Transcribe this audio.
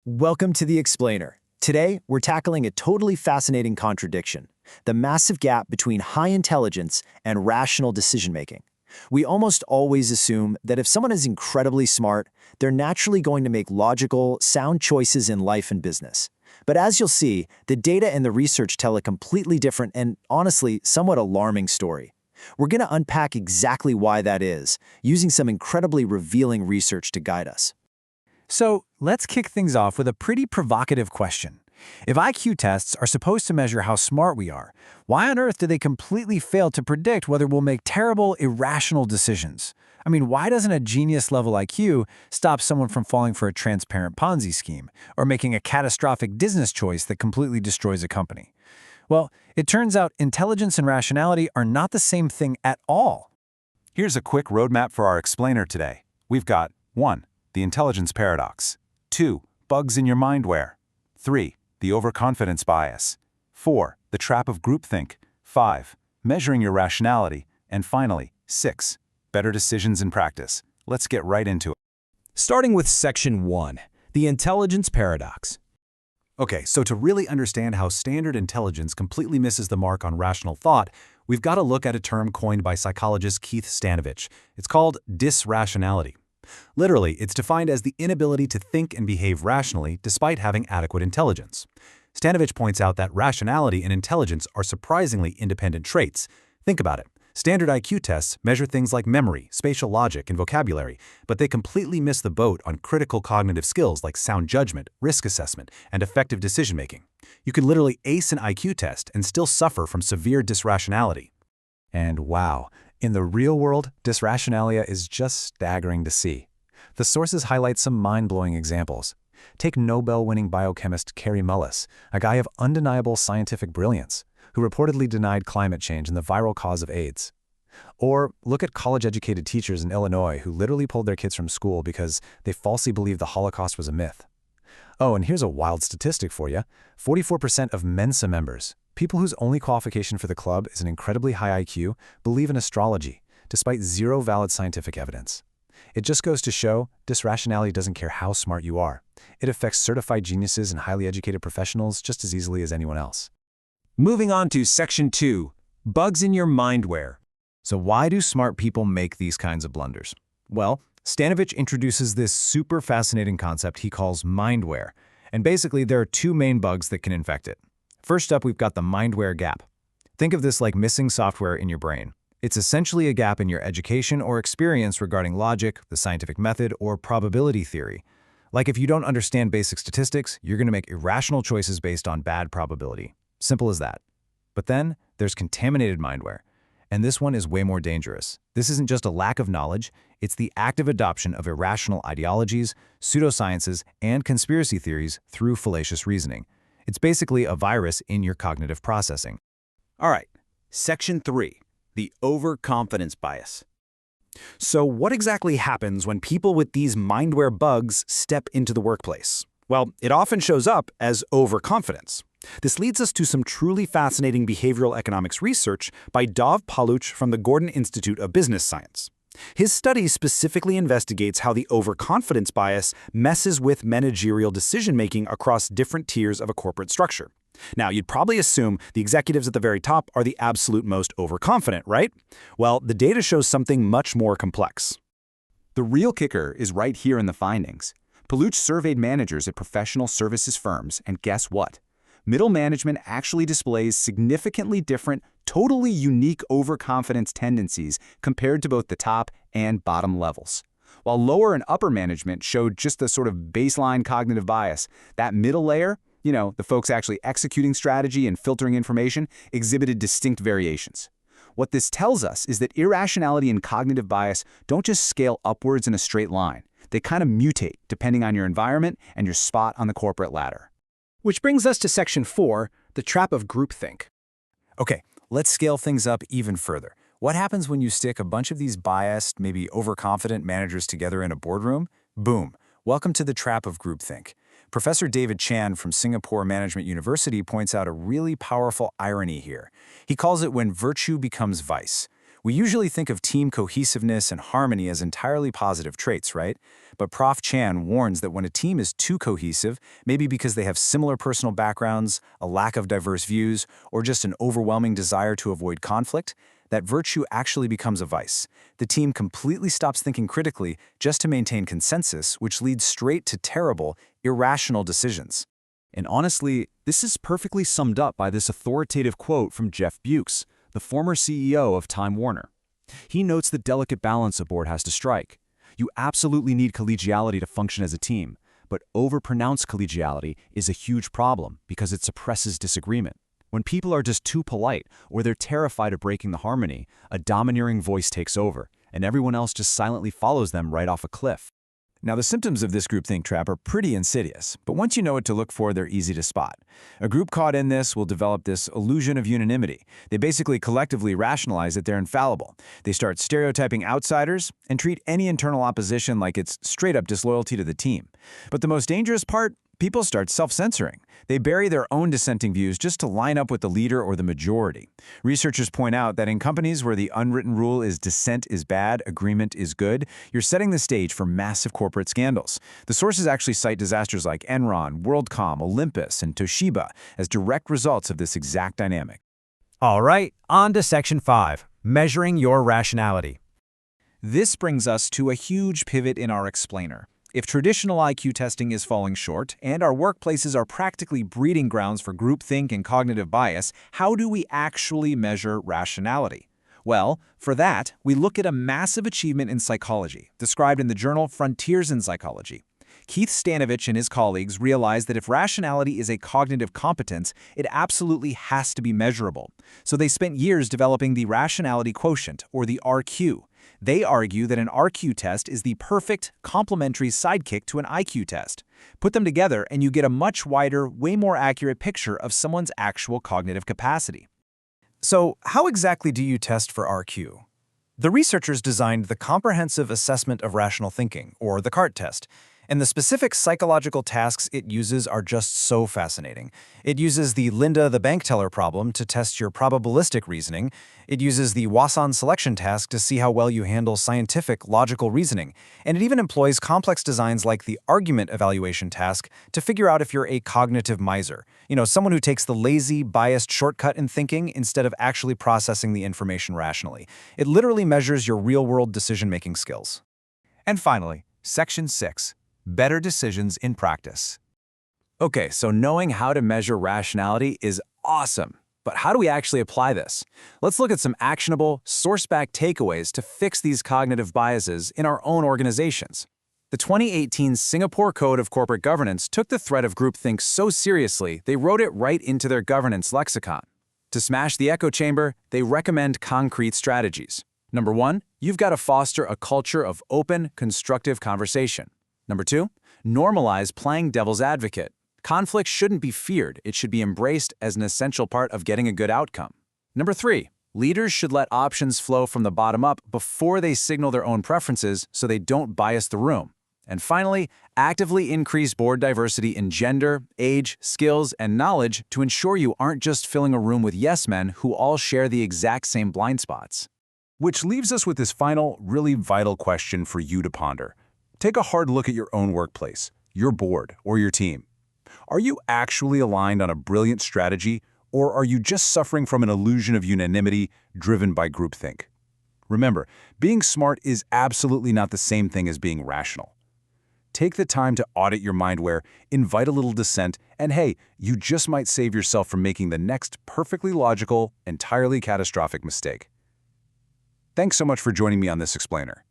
Welcome to The Explainer. Today, we're tackling a totally fascinating contradiction, the massive gap between high intelligence and rational decision-making. We almost always assume that if someone is incredibly smart, they're naturally going to make logical, sound choices in life and business. But as you'll see, the data and the research tell a completely different and, honestly, somewhat alarming story. We're going to unpack exactly why that is, using some incredibly revealing research to guide us. So let's kick things off with a pretty provocative question. If IQ tests are supposed to measure how smart we are, why on earth do they completely fail to predict whether we'll make terrible, irrational decisions? I mean, why doesn't a genius-level IQ stop someone from falling for a transparent Ponzi scheme or making a catastrophic business choice that completely destroys a company? Well, it turns out intelligence and rationality are not the same thing at all. Here's a quick roadmap for our explainer today. We've got 1. The intelligence paradox. 2. Bugs in your mindware. 3. The overconfidence bias. 4. The trap of groupthink. 5. Measuring your rationality. And finally, 6. Better decisions in practice. Let's get right into it. Starting with Section 1, the intelligence paradox. Okay, so to really understand how standard intelligence completely misses the mark on rational thought, we've got to look at a term coined by psychologist Keith Stanovich. It's called disrationality. Literally, it's defined as the inability to think and behave rationally despite having adequate intelligence. Stanovich points out that rationality and intelligence are surprisingly independent traits. Think about it. Standard IQ tests measure things like memory, spatial logic, and vocabulary, but they completely miss the boat on critical cognitive skills like sound judgment, risk assessment, and effective decision-making. You can literally ace an IQ test and still suffer from severe disrationality. And wow, in the real world, disrationalia is just staggering to see. The sources highlight some mind-blowing examples. Take Nobel-winning biochemist Kary Mullis, a guy of undeniable scientific brilliance, who reportedly denied climate change and the viral cause of AIDS. Or look at college-educated teachers in Illinois who literally pulled their kids from school because they falsely believed the Holocaust was a myth. Oh, and here's a wild statistic for you. 44% of Mensa members, people whose only qualification for the club is an incredibly high IQ, believe in astrology, despite zero valid scientific evidence. It just goes to show, disrationality doesn't care how smart you are. It affects certified geniuses and highly educated professionals just as easily as anyone else. Moving on to Section 2, bugs in your mindware. So why do smart people make these kinds of blunders? Well, Stanovich introduces this super fascinating concept he calls mindware. And basically, there are two main bugs that can infect it. First up, we've got the mindware gap. Think of this like missing software in your brain. It's essentially a gap in your education or experience regarding logic, the scientific method, or probability theory. Like if you don't understand basic statistics, you're going to make irrational choices based on bad probability. Simple as that. But then there's contaminated mindware. And this one is way more dangerous. This isn't just a lack of knowledge, it's the active adoption of irrational ideologies, pseudosciences, and conspiracy theories through fallacious reasoning. It's basically a virus in your cognitive processing. All right, Section 3, the overconfidence bias. So what exactly happens when people with these mindware bugs step into the workplace? Well, it often shows up as overconfidence. This leads us to some truly fascinating behavioral economics research by Dov Paluch from the Gordon Institute of Business Science. His study specifically investigates how the overconfidence bias messes with managerial decision-making across different tiers of a corporate structure. Now, you'd probably assume the executives at the very top are the absolute most overconfident, right? Well, the data shows something much more complex. The real kicker is right here in the findings. Paluch surveyed managers at professional services firms, and guess what? Middle management actually displays significantly different, totally unique overconfidence tendencies compared to both the top and bottom levels. While lower and upper management showed just the sort of baseline cognitive bias, that middle layer, the folks actually executing strategy and filtering information, exhibited distinct variations. What this tells us is that irrationality and cognitive bias don't just scale upwards in a straight line. They kind of mutate depending on your environment and your spot on the corporate ladder. Which brings us to Section 4, the trap of groupthink. Okay, let's scale things up even further. What happens when you stick a bunch of these biased, maybe overconfident managers together in a boardroom? Boom. Welcome to the trap of groupthink. Professor David Chan from Singapore Management University points out a really powerful irony here. He calls it when virtue becomes vice. We usually think of team cohesiveness and harmony as entirely positive traits, right? But Prof. Chan warns that when a team is too cohesive, maybe because they have similar personal backgrounds, a lack of diverse views, or just an overwhelming desire to avoid conflict, that virtue actually becomes a vice. The team completely stops thinking critically just to maintain consensus, which leads straight to terrible, irrational decisions. And honestly, this is perfectly summed up by this authoritative quote from Jeff Bewkes, the former CEO of Time Warner. He notes the delicate balance a board has to strike. You absolutely need collegiality to function as a team, but overpronounced collegiality is a huge problem because it suppresses disagreement. When people are just too polite or they're terrified of breaking the harmony, a domineering voice takes over, and everyone else just silently follows them right off a cliff. Now, the symptoms of this groupthink trap are pretty insidious, but once you know what to look for, they're easy to spot. A group caught in this will develop this illusion of unanimity. They basically collectively rationalize that they're infallible. They start stereotyping outsiders and treat any internal opposition like it's straight-up disloyalty to the team. But the most dangerous part? People start self-censoring. They bury their own dissenting views just to line up with the leader or the majority. Researchers point out that in companies where the unwritten rule is dissent is bad, agreement is good, you're setting the stage for massive corporate scandals. The sources actually cite disasters like Enron, WorldCom, Olympus, and Toshiba as direct results of this exact dynamic. All right, on to Section 5, Measuring Your Rationality. This brings us to a huge pivot in our explainer. If traditional IQ testing is falling short, and our workplaces are practically breeding grounds for groupthink and cognitive bias, how do we actually measure rationality? Well, for that, we look at a massive achievement in psychology, described in the journal Frontiers in Psychology. Keith Stanovich and his colleagues realized that if rationality is a cognitive competence, it absolutely has to be measurable. So they spent years developing the rationality quotient, or the RQ. They argue that an RQ test is the perfect, complementary sidekick to an IQ test. Put them together and you get a much wider, way more accurate picture of someone's actual cognitive capacity. So, how exactly do you test for RQ? The researchers designed the Comprehensive Assessment of Rational Thinking, or the CART test. And the specific psychological tasks it uses are just so fascinating. It uses the Linda the bank teller problem to test your probabilistic reasoning. It uses the Wasson selection task to see how well you handle scientific, logical reasoning. And it even employs complex designs like the argument evaluation task to figure out if you're a cognitive miser. You know, someone who takes the lazy, biased shortcut in thinking instead of actually processing the information rationally. It literally measures your real-world decision-making skills. And finally, Section 6. Better decisions in practice. Okay, so knowing how to measure rationality is awesome. But how do we actually apply this? Let's look at some actionable, source-backed takeaways to fix these cognitive biases in our own organizations. The 2018 Singapore Code of Corporate Governance took the threat of groupthink so seriously, they wrote it right into their governance lexicon. To smash the echo chamber, they recommend concrete strategies. Number 1, you've got to foster a culture of open, constructive conversation. Number 2, normalize playing devil's advocate. Conflict shouldn't be feared, it should be embraced as an essential part of getting a good outcome. Number 3, leaders should let options flow from the bottom up before they signal their own preferences so they don't bias the room. And finally, actively increase board diversity in gender, age, skills, and knowledge to ensure you aren't just filling a room with yes men who all share the exact same blind spots. Which leaves us with this final, really vital question for you to ponder. Take a hard look at your own workplace, your board, or your team. Are you actually aligned on a brilliant strategy, or are you just suffering from an illusion of unanimity driven by groupthink? Remember, being smart is absolutely not the same thing as being rational. Take the time to audit your mindware, invite a little dissent, and hey, you just might save yourself from making the next perfectly logical, entirely catastrophic mistake. Thanks so much for joining me on this explainer.